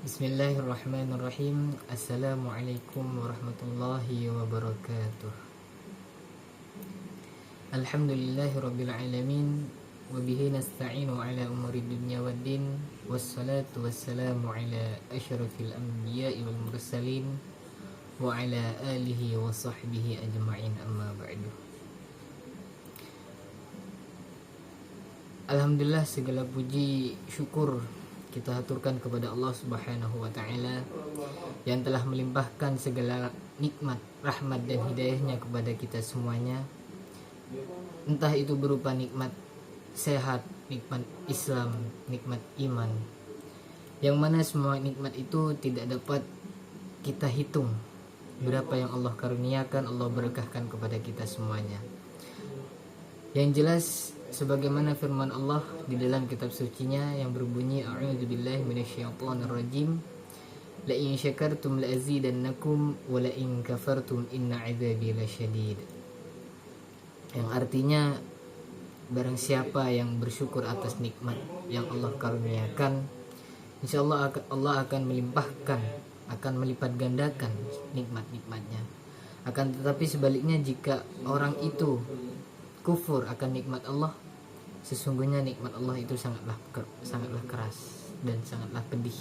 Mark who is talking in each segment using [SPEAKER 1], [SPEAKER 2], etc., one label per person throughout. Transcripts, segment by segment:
[SPEAKER 1] Bismillahirrahmanirrahim. Assalamualaikum warahmatullahi wabarakatuh. Alhamdulillahirabbil alamin wa bihi nasta'inu ala umuri dunya waddin wassalatu wassalamu ala asyrafil anbiya'i wal mursalin wa ala alihi wa sahbihi ajma'in, amma ba'du. Alhamdulillah, segala puji syukur kita haturkan kepada Allah Subhanahu wa taala yang telah melimpahkan segala nikmat, rahmat dan hidayahnya kepada kita semuanya. Entah itu berupa nikmat sehat, nikmat Islam, nikmat iman. Yang mana semua nikmat itu tidak dapat kita hitung berapa yang Allah karuniakan, Allah berkahkan kepada kita semuanya. Yang jelas sebagaimana firman Allah di dalam kitab sucinya yang berbunyi, a'udzubillahi minasyaitonirrajim, la in syakartum la azidannakum wa la in kafartum inna 'adzabi lasyadid. Yang artinya, barang siapa yang bersyukur atas nikmat yang Allah karuniakan, insyaallah Allah akan melimpahkan, akan melipat gandakan nikmat-nikmatnya. Akan tetapi sebaliknya, jika orang itu kufur akan nikmat Allah, sesungguhnya nikmat Allah itu sangatlah keras dan sangatlah pedih.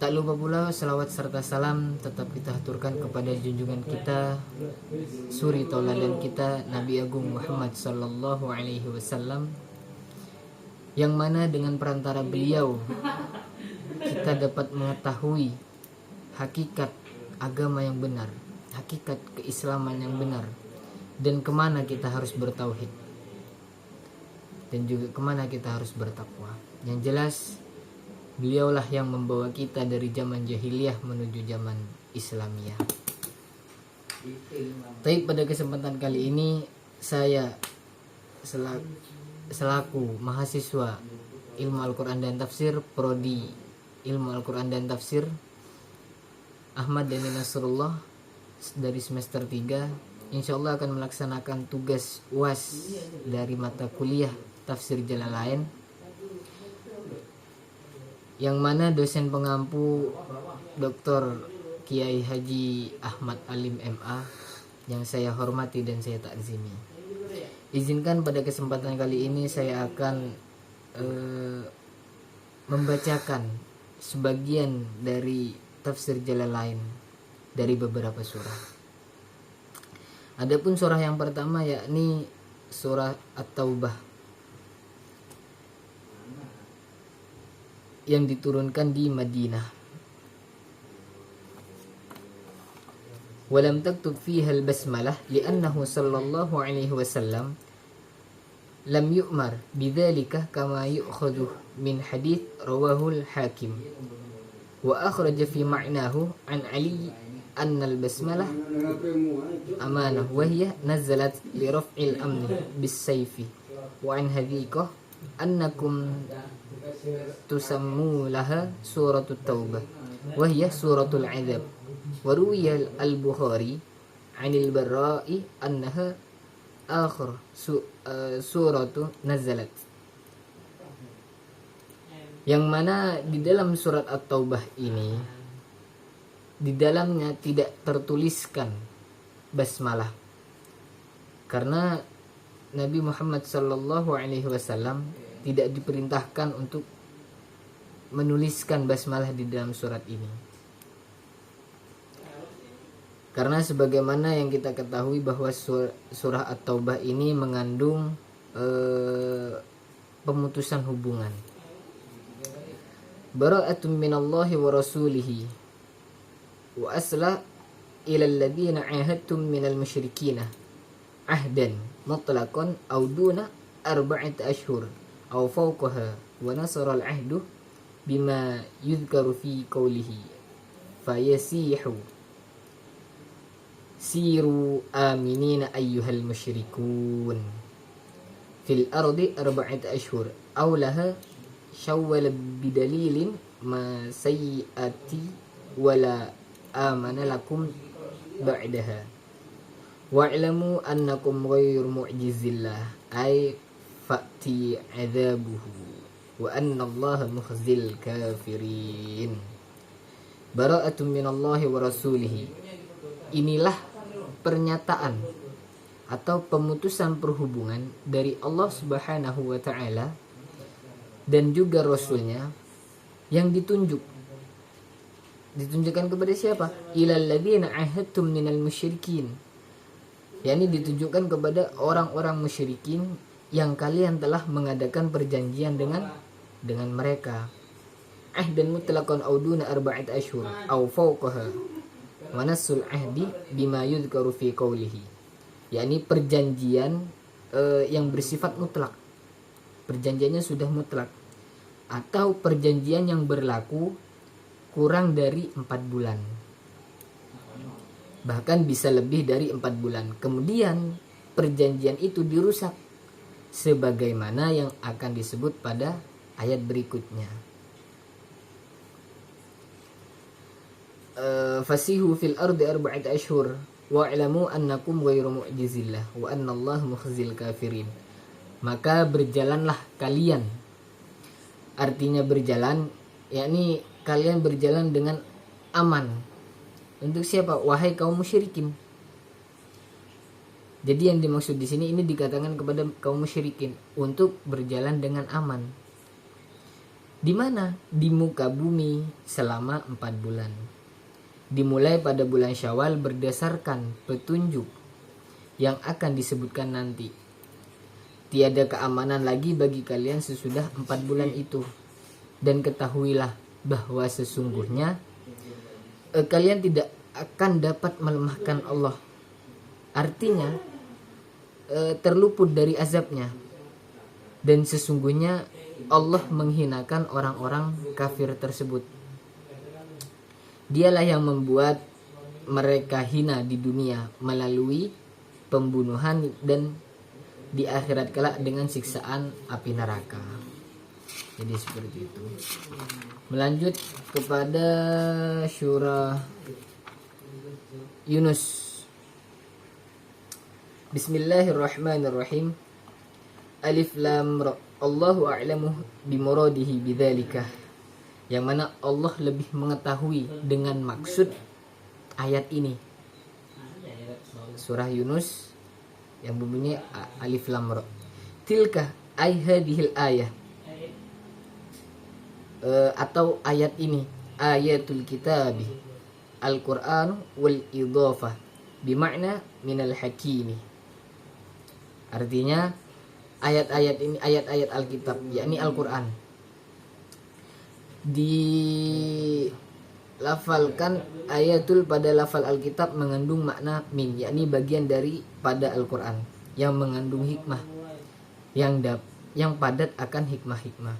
[SPEAKER 1] Tak lupa pula salawat serta salam tetap kita haturkan kepada junjungan kita, suri tauladan kita, Nabi Agung Muhammad sallallahu alaihi wasallam, yang mana dengan perantara beliau kita dapat mengetahui hakikat agama yang benar, hakikat keislaman yang benar, dan kemana kita harus bertauhid, dan juga kemana kita harus bertakwa. Yang jelas, beliaulah yang membawa kita dari zaman jahiliyah menuju zaman Islamiyah. Tapi pada kesempatan kali ini, saya selaku mahasiswa ilmu Al-Quran dan Tafsir, Prodi Ilmu Al-Quran dan Tafsir Ahmad Dhani Nasrullah dari semester 3, insyaallah akan melaksanakan tugas UAS dari mata kuliah Tafsir Jalalain, yang mana dosen pengampu Dr. Kiai Haji Ahmad Alim MA yang saya hormati dan saya takzimi. Izinkan pada kesempatan kali ini saya akan membacakan sebagian dari Tafsir Jalalain dari beberapa surah. Adapun surah yang pertama yakni surah At-Taubah yang diturunkan di Madinah. Walam taktub fiha al-basmalah li'annahu sallallahu alaihi wasallam lam yu'mar bidzalika kama yu'khadhu min hadits rawahu al-Hakim wa akhraja fi ma'nahu an Ali أن البسملة أمانة وهي نزلت لرفع الأمن بالسيف وعن هذيك أنكم تسموا لها سورة التوبة وهي سورة العذاب. وروي البخاري عن البراء أنها آخر سورة نزلت, yang mana di dalam surat At-Taubah ini, di dalamnya tidak tertuliskan basmalah, karena Nabi Muhammad sallallahu alaihi wasallam tidak diperintahkan untuk menuliskan basmalah di dalam surat ini. Karena sebagaimana yang kita ketahui bahwa surah At-Taubah ini mengandung pemutusan hubungan. Bara'atun minallahi wa rasulihi wa asla ila alladhina ahadtum minal musyrikina ahdan mutlaqan aw duna arba'ati ashhur aw fawqaha wa nasara al-ahdu bima yudhkaru fi qawlihi fayasihu siru aminina ayyuhal musyrikun fil ardi arba'ati ashhur aw laha syawwal bidalilin ma sayyati wala amana lakum ba'daha wa'lamu annakum ghairu mu'jizillah ay fa'ti adzabuhu. wa annallaha mukhzil kafirin. Bara'atun minallahi wa rasulihi. Inilah pernyataan atau pemutusan perhubungan dari Allah Subhanahu wa taala dan juga Rasulnya yang ditunjukkan kepada siapa? Ilal ladzina ahadtum minal musyrikin. yakni ditujukan kepada orang-orang musyrikin yang kalian telah mengadakan perjanjian dengan mereka. Ahdan mutlaqan aw duna arba'at ashhur aw fawqaha wa nasul ahdi bima yudhkaru fi qawlihi. Yakni perjanjian yang bersifat mutlak. Perjanjiannya sudah mutlak atau perjanjian yang berlaku kurang dari 4 bulan. Bahkan bisa lebih dari 4 bulan. Kemudian perjanjian itu dirusak sebagaimana yang akan disebut pada ayat berikutnya. Fasihu fil ardi arba'at ashhur wa'lamu annakum ghairu mu'jizillah wa annallaha mukhzil kafirin. Maka berjalanlah kalian. Artinya berjalan, yakni kalian berjalan dengan aman. Untuk siapa? Wahai kaum musyrikin. Jadi yang dimaksud di sini ini dikatakan kepada kaum musyrikin untuk berjalan dengan aman. Di mana? Di muka bumi selama 4 bulan. Dimulai pada bulan Syawal berdasarkan petunjuk yang akan disebutkan nanti. Tiada keamanan lagi bagi kalian sesudah 4 bulan itu. Dan ketahuilah bahwa sesungguhnya kalian tidak akan dapat melemahkan Allah. Artinya terluput dari azabnya. Dan sesungguhnya Allah menghinakan orang-orang kafir tersebut. Dialah yang membuat mereka hina di dunia melalui pembunuhan dan di akhirat kelak dengan siksaan api neraka. Jadi seperti itu. Melanjut kepada surah Yunus. Bismillahirrahmanirrahim. Alif lam ra. Allahu a'lamu bimuradihi bidzalika. Yang mana Allah lebih mengetahui dengan maksud ayat ini. Surah Yunus yang bunyinya alif lam ra. Tilka ay hadhil ayah. Atau ayat ini ayatul kitabi Al-Quran wal idhafah bimakna minal hakimi. Artinya ayat-ayat ini ayat-ayat Alkitab, yakni Al-Quran, dilafalkan ayatul pada lafal Alkitab mengandung makna min, yakni bagian dari pada Al-Quran yang mengandung hikmah yang padat akan hikmah-hikmah.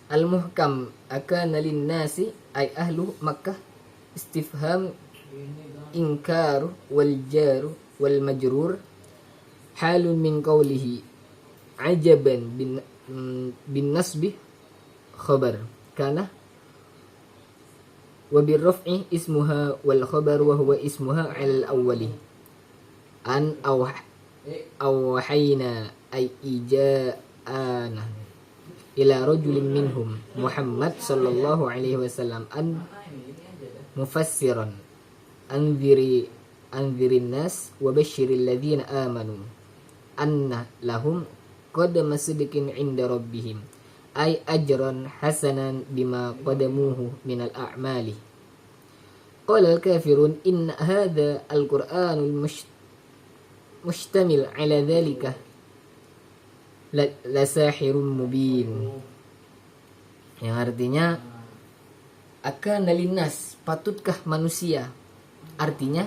[SPEAKER 1] Al-muhkam akana lin-nasi ay ahlu Makkah istifham inkar wal jar wal majrur halun min qawlihi ajaban bin nasbi khabar kana wa bir raf'i ismuha wal khabar wa huwa ismuha al awwali an awhayna ay ija'ana ila rajulin minhum Muhammad sallallahu alaihi wasallam an mufassiran anzirin nas wa basyiril ladzina amanu anna lahum qadama sidqin 'inda rabbihim ay ajran hasanan bima qadamuhu minal a'mali. Qala al-kafirun inna hadha al-Qur'anul mustamil 'ala dhalika la sahirun mubin. Yang artinya akan linnas, patutkah manusia? Artinya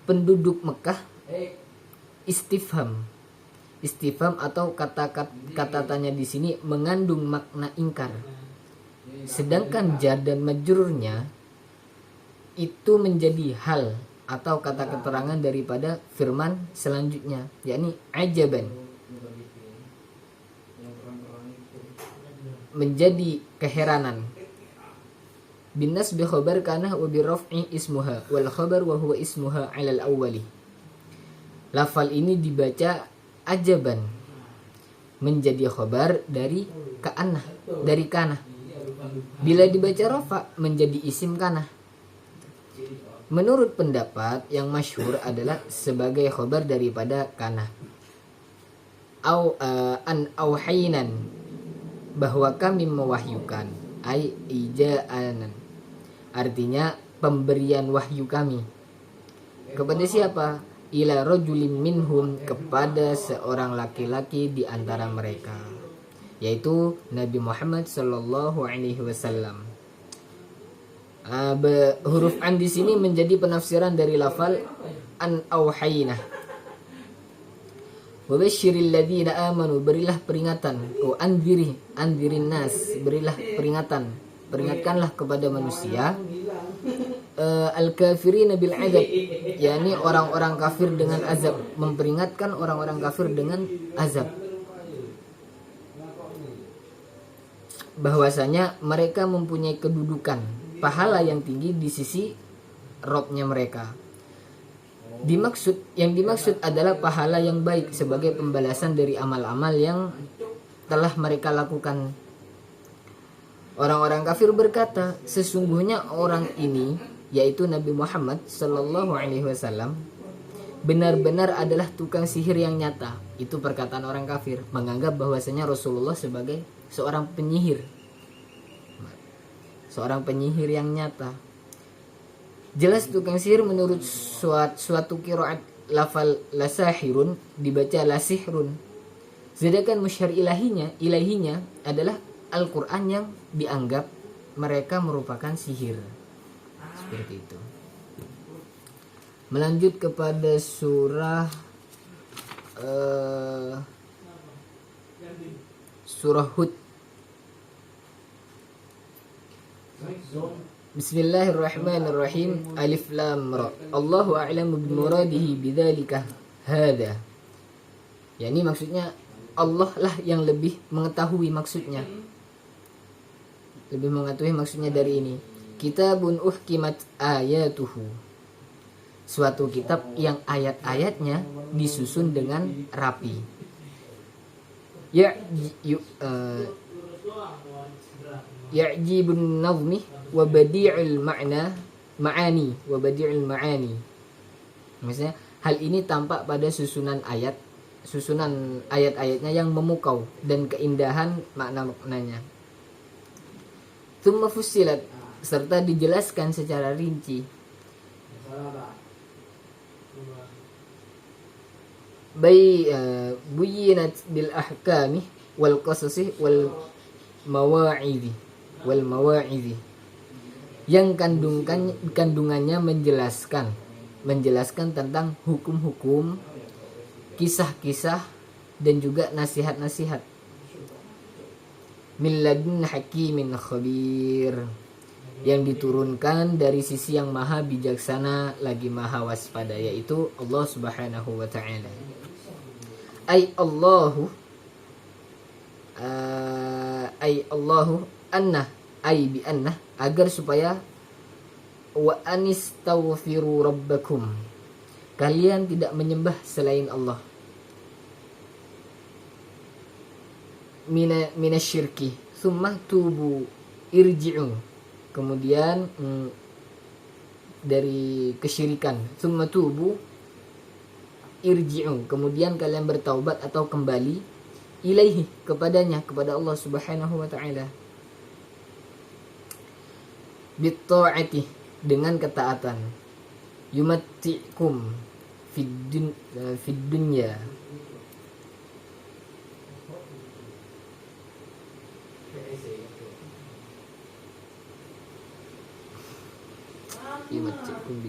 [SPEAKER 1] penduduk Mekah. Istifham atau kata tanya di sini mengandung makna ingkar. Sedangkan jar dan majrurnya itu menjadi hal atau kata keterangan daripada firman selanjutnya, yakni ajaban, menjadi keheranan. Binas bi khabar kana wa bi raf'i ismuha wal khabar wa huwa ismuha 'alal awwali. Lafal ini dibaca ajaban, menjadi khobar dari ka'anah, dari kana. Bila dibaca rafa menjadi isim kana. Menurut pendapat yang masyhur adalah sebagai khobar daripada kana. An auhainan, bahwa kami mewahyukan, ai ija'anan, artinya pemberian wahyu kami. Kepada siapa? Ila rajulin minhum, kepada seorang laki-laki di antara mereka, yaitu Nabi Muhammad sallallahu alaihi wasallam. Huruf an di sini menjadi penafsiran dari lafal an auhayna. Wa basyiril ladzina amanu, berilah peringatan. Anzirin nas, berilah peringatan. Peringatkanlah kepada manusia. Al-kafirina bil azab, yakni orang-orang kafir dengan azab, memperingatkan orang-orang kafir dengan azab, bahwasanya mereka mempunyai kedudukan pahala yang tinggi di sisi Robnya mereka. Yang dimaksud adalah pahala yang baik sebagai pembalasan dari amal-amal yang telah mereka lakukan. Orang-orang kafir berkata, sesungguhnya orang ini, yaitu Nabi Muhammad sallallahu alaihi wasallam, benar-benar adalah tukang sihir yang nyata. Itu perkataan orang kafir, menganggap bahwasanya Rasulullah sebagai seorang penyihir. Seorang penyihir yang nyata. Jelas tukang sihir menurut suatu qiraat lafal lasahirun dibaca lasihrun. Sedangkan musyar ilahinya adalah Al-Quran yang dianggap mereka merupakan sihir. Seperti itu. Melanjut kepada surah Hud. Bismillahirrahmanirrahim. Alif lam ra. Allahu a'lamu bimuradihi bidzalika hadza. Yani maksudnya Allah lah yang lebih mengetahui maksudnya. Lebih mengetahui maksudnya dari ini. Kitabun uhkimat ayatuhu. Suatu kitab yang ayat-ayatnya disusun dengan rapi. Ya'jibun nazmi wa badi'ul ma'ani. Maksudnya hal ini tampak pada susunan ayat-ayatnya yang memukau dan keindahan makna-maknanya. Tsumma fussilat, serta dijelaskan secara rinci. Buyinat bil ahkami wal qasasi wal mawa'idhi yang kandungannya menjelaskan tentang hukum-hukum, kisah-kisah, dan juga nasihat-nasihat. Min ladun hakimin khabir, yang diturunkan dari sisi yang maha bijaksana lagi maha waspada, yaitu Allah subhanahu wa ta'ala. Allahu anna, bi anna, agar supaya wa anistaghfiru rabbakum, kalian tidak menyembah selain Allah, minasyirki, summa tubu irji'u, kemudian dari kesyirikan, summa tubu irji'u, kemudian kalian bertaubat atau kembali, ilaihi, kepadanya, kepada Allah subhanahu wa ta'ala, bitta'ati, dengan ketaatan, yumatti'kum fid dunya, yumatti'kum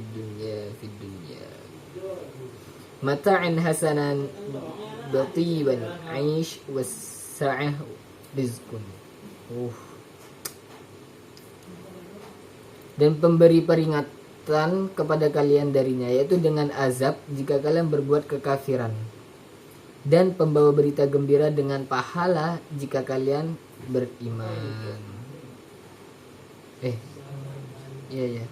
[SPEAKER 1] fid dunya mata'an hasanan batiban aish wassa'ah rizqun. Dan pemberi peringatan kepada kalian darinya, yaitu dengan azab jika kalian berbuat kekafiran, dan pembawa berita gembira dengan pahala jika kalian beriman. Iya.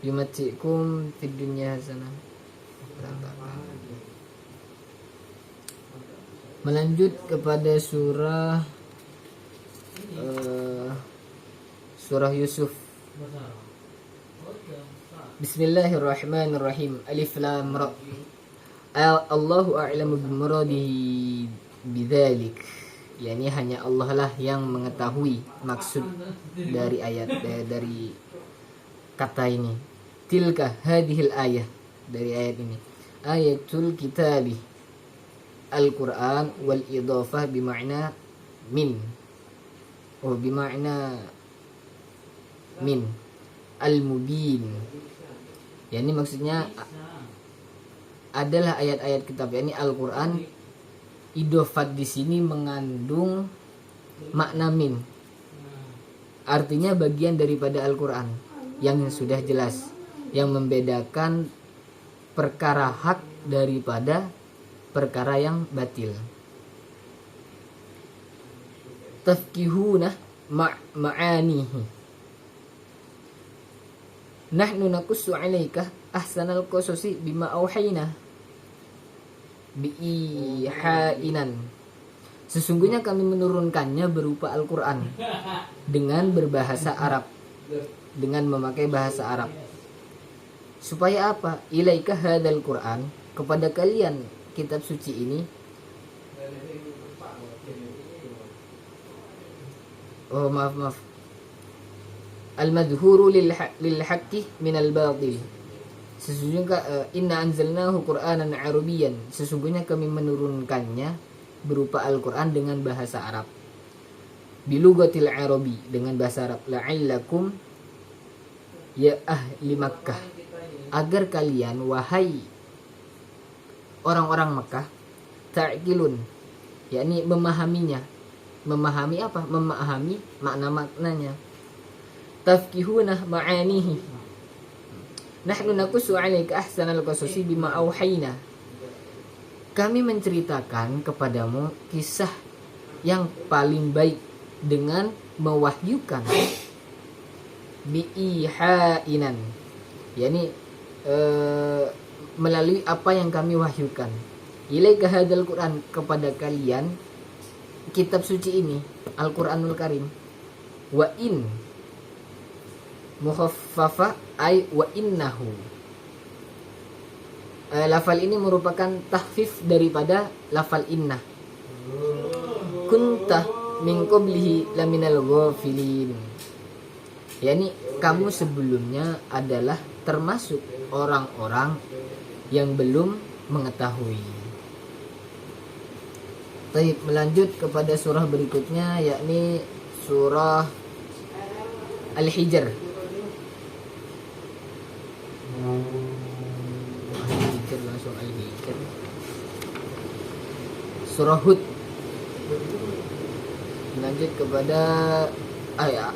[SPEAKER 1] Yumatti'kum fid dunya hasanah. Melanjut kepada surah Yusuf. Bismillahirrahmanirrahim. Alif Lam Ra. Allahu a'lamu bimuradihi bidzalik. Yani hanya Allah lah yang mengetahui maksud dari dari kata ini. Tilka hadhil ayah, dari ayat ini. Ayatul kitabi Al-Quran wal idhafah bima'na min. Bima'na min al-mubin. Yani maksudnya adalah ayat-ayat kitab, yakni Al-Quran. Idhofat di sini mengandung makna min, artinya bagian daripada Al-Quran yang sudah jelas, yang membedakan perkara hak daripada perkara yang batil. Tafkihuna ma'anihi. Nahnu nakussu 'alaika ahsanal qasasi bima auhayna biihainan. Sesungguhnya kami menurunkannya berupa Al-Quran dengan berbahasa Arab, dengan memakai bahasa Arab. Supaya apa? Ilaika hadzal Quran, kepada kalian kitab suci ini. Maaf. Al-madhuru lil haqqi minal batil. Sesungguhnya inna anzalnahu Qur'anan Arabiyyan. Sesungguhnya kami menurunkannya berupa Al-Quran dengan bahasa Arab. Bilugatil Arabi, dengan bahasa Arab. La'allakum ya ahli Makkah, agar kalian wahai orang-orang Makkah, ta'qilun, yakni memahaminya. Memahami apa? Memahami makna-maknanya. Tafkihuna ma'anihi. Nahnu nakussu 'alaika ahsanal qasasi bima auhayna. Kami menceritakan kepadamu kisah yang paling baik dengan mewahyukan. Biihainan, yakni melalui apa yang kami wahyukan. Ilaika hadzal Quran, kepada kalian kitab suci ini, Al-Quranul Karim. Wa in mukhaffafa ay wa innahu. Lafal ini merupakan tahfif daripada lafal inna. Kunta min qablihi laminal ghafilin. Yani kamu sebelumnya adalah termasuk orang-orang yang belum mengetahui. Baik, melanjut kepada surah berikutnya, yakni surah Al-Hijr. Langsung Al-Hijr. Surah Hud. Lanjut kepada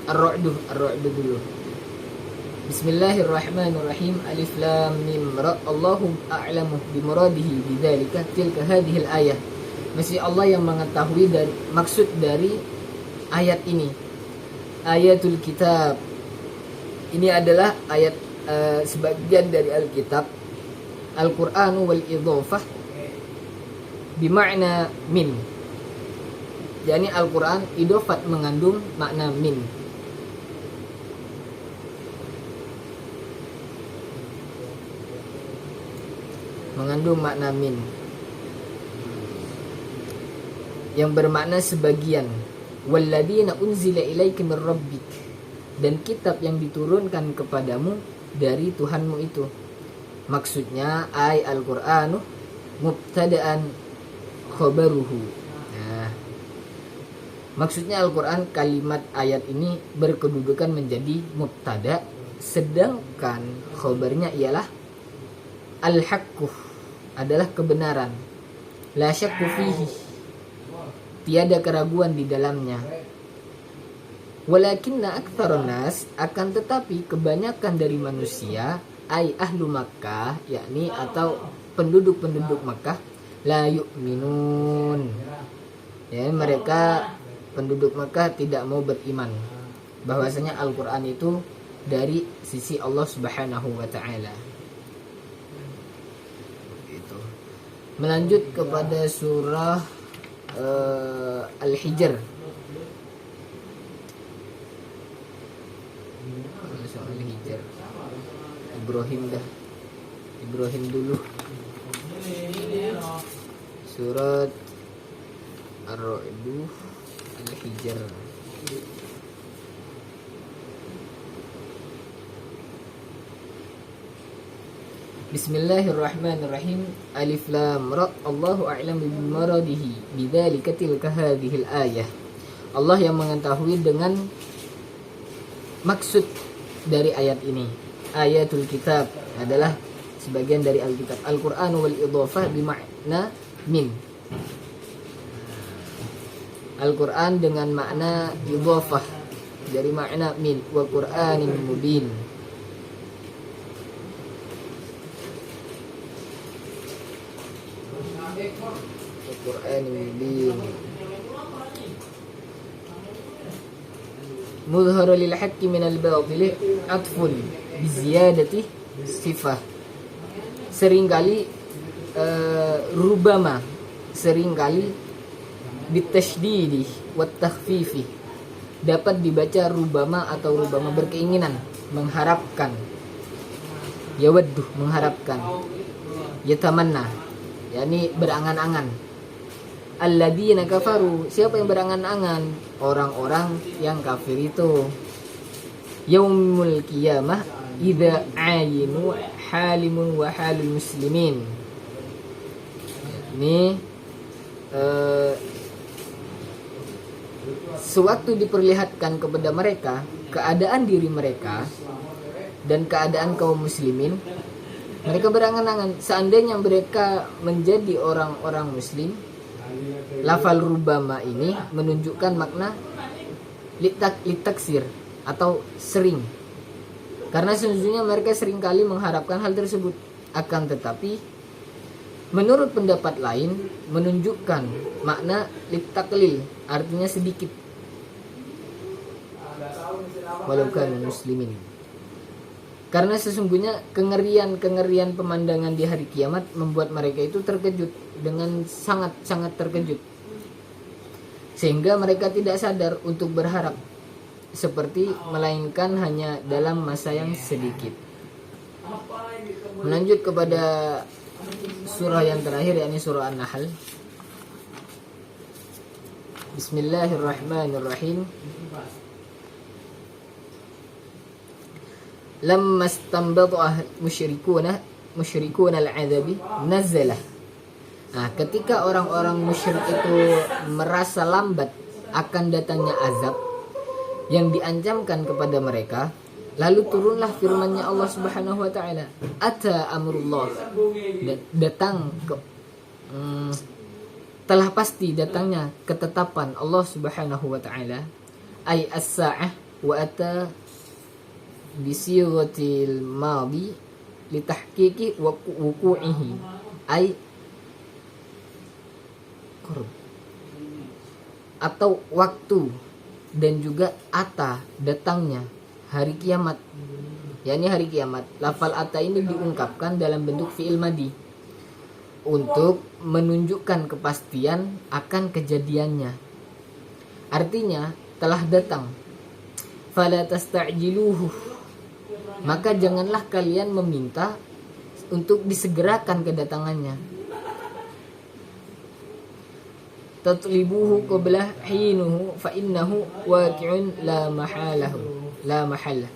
[SPEAKER 1] Ar-Ra'd dulu. Bismillahirrahmanirrahim. Alif Lam Mim Ra. Allahu a'lamu bimuradihi bidzalika. Tilka hadhil ayah. Masih Allah yang mengetahui dan maksud dari ayat ini. Ayatul kitab. Ini adalah ayat sebagian dari Alkitab. Al-Qur'anu wal idhafah bima'na min. Yani Al-Quran idhofat mengandung makna min. Mengandung makna min yang bermakna sebagian. Walladzina unzila ilaika mir rabbik, dan kitab yang diturunkan kepadamu dari Tuhanmu itu. Maksudnya ay Al-Qur'anu mubtada'an khabaruhu. Nah, maksudnya Al-Quran, kalimat ayat ini berkedudukan menjadi mubtada, sedangkan khabarnya ialah al-haqqu, adalah kebenaran. La syakku fihi, tiada keraguan di dalamnya. Walakinna aktsarun nas, akan tetapi kebanyakan dari manusia, ai ahlu Makkah, yakni atau penduduk-penduduk Makkah, la yu'minun. Ya, mereka penduduk Makkah tidak mau beriman bahwasanya Al-Quran itu dari sisi Allah Subhanahu wa ta'ala. Itu. Melanjut kepada surah Al-Hijr. Al-Hijr. Ibrahim dulu. Surat Ar-Ra'd, Al-Hijr. Bismillahirrahmanirrahim. Alif lam ra. Allahu a'lam bimuradihi bidzalika tilka hadhil ayah. Allah yang mengetahui dengan maksud dari ayat ini. Ayatul kitab adalah sebagian dari Alkitab. Al-Qur'an wal idhafah bimakna min. Al-Qur'an dengan makna idhafah dari makna min. Wa Qur'anin mubin. Al-Qur'an mubin. Mudhharu lil haqqi min al-batil atfun bi ziyadati sifah. Seringkali rubama, seringkali bitasydidi wat takhfifi. Dapat dibaca rubama atau rubama berkeinginan, mengharapkan. Yawaddu, mengharapkan. Yatamanna, yakni berangan-angan. Alladzina kafaru, siapa yang berangan-angan? Orang-orang yang kafir itu. Yaumul qiyamah idza ayinu halimun wa halul muslimin. Ini sewaktu diperlihatkan kepada mereka keadaan diri mereka dan keadaan kaum muslimin, mereka berangan-angan seandainya mereka menjadi orang-orang muslim. Lafal rubama ini menunjukkan makna litaksir atau sering, karena sesungguhnya mereka seringkali mengharapkan hal tersebut. Akan tetapi menurut pendapat lain menunjukkan makna litaklil, artinya sedikit, walaupun muslimin. Karena sesungguhnya kengerian pemandangan di hari kiamat membuat mereka itu terkejut, dengan sangat-sangat terkejut, sehingga mereka tidak sadar untuk berharap seperti, melainkan hanya dalam masa yang sedikit. Melanjut kepada surah yang terakhir, yakni surah An-Nahl. Bismillahirrahmanirrahim. Lamma istanbata musyrikuna al-'adzabi nazalah. Nah, ketika orang-orang musyrik itu merasa lambat akan datangnya azab yang diancamkan kepada mereka, lalu turunlah firman-Nya Allah Subhanahu wa taala, ata amrullah, datang telah pasti datangnya ketetapan Allah Subhanahu wa taala, ay as-sa'ah, wa ata bisighatil madi litahqiqi wa wuqu'ihi, ay qurb, atau waktu, dan juga ata, datangnya hari kiamat, yakni hari kiamat. Lafal ata ini diungkapkan dalam bentuk fi'il madi untuk menunjukkan kepastian akan kejadiannya. Artinya telah datang. Fala tasta'jiluhu, maka janganlah kalian meminta untuk disegerakan kedatangannya. Tatlibuhu qabla hinuhu fa innahu waqi'un la mahalah.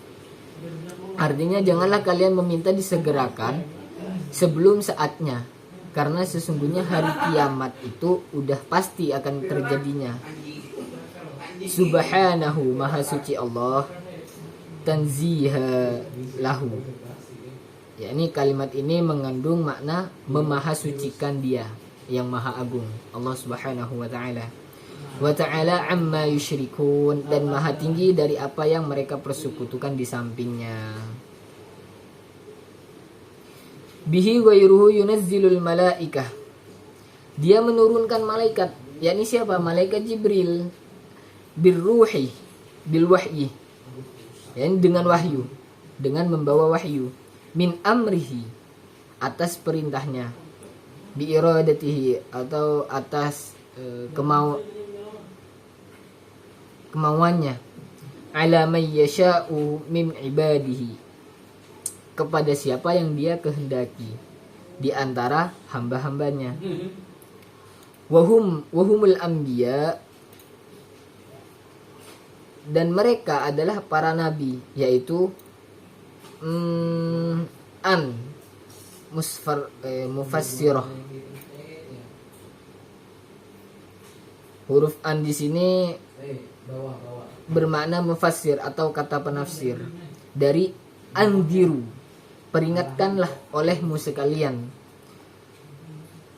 [SPEAKER 1] Artinya janganlah kalian meminta disegerakan sebelum saatnya, karena sesungguhnya hari kiamat itu udah pasti akan terjadinya. Subhanahu, maha suci Allah, tanziha lahu, yakni kalimat ini mengandung makna memahasucikan Dia yang maha agung, Allah Subhanahu wa taala. Wa ta'ala amma yusyrikun, dan maha tinggi dari apa yang mereka persekutukan di sampingnya. Bihi ghairuhu yunazzilul malaikah, Dia menurunkan malaikat, yakni siapa? Malaikat Jibril, birruhi, bil wahyi, yakni dengan wahyu, dengan membawa wahyu, min amrihi, atas perintahnya, bi iradatihi, atau atas kemauannya ala may yasha'u min ibadihi, kepada siapa yang dia kehendaki di antara hamba-hambanya. Wahumul anbiya, dan mereka adalah para nabi, yaitu mufassirah. Huruf an di sini bermakna mufassir atau kata penafsir dari anziru, peringatkanlah olehmu sekalian.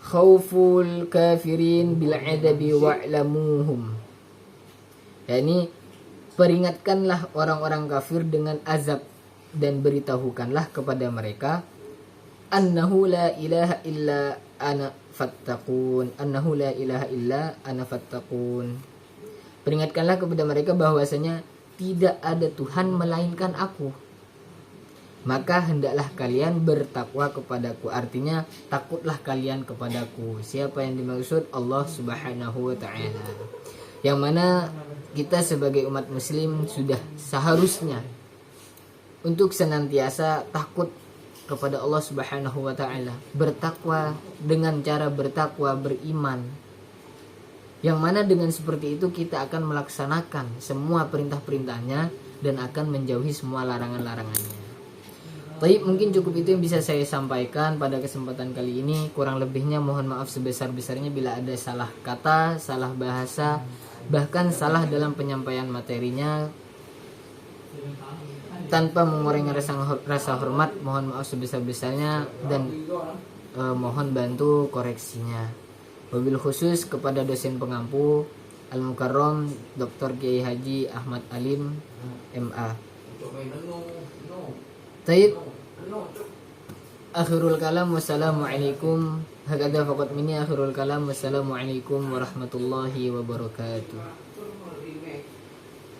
[SPEAKER 1] Khauful kafirin bil adabi wa'lamuhum, yakni peringatkanlah orang-orang kafir dengan azab dan beritahukanlah kepada mereka annahu la ilaha illa ana fattaqun, annahu la ilaha illa ana fattaqun. Peringatkanlah kepada mereka bahwasanya tidak ada Tuhan melainkan aku, maka hendaklah kalian bertakwa kepadaku. Artinya takutlah kalian kepadaku. Siapa yang dimaksud? Allah Subhanahu wa ta'ala. Yang mana kita sebagai umat muslim sudah seharusnya untuk senantiasa takut kepada Allah Subhanahu wa ta'ala, bertakwa dengan cara bertakwa, beriman, yang mana dengan seperti itu kita akan melaksanakan semua perintah-perintahnya dan akan menjauhi semua larangan-larangannya. Baik, mungkin cukup itu yang bisa saya sampaikan pada kesempatan kali ini. Kurang lebihnya mohon maaf sebesar-besarnya bila ada salah kata, salah bahasa, bahkan salah dalam penyampaian materinya. Tanpa mengurangi rasa hormat, mohon maaf sebesar-besarnya dan mohon bantu koreksinya. Wabil khusus kepada dosen pengampu Al-Mukarram Dr. Kiai Haji Ahmad Alim MA. Taib. Akhirul kalam, wassalamualaikum. Hakadha faqat minni akhirul kalam, wassalamualaikum warahmatullahi wabarakatuh.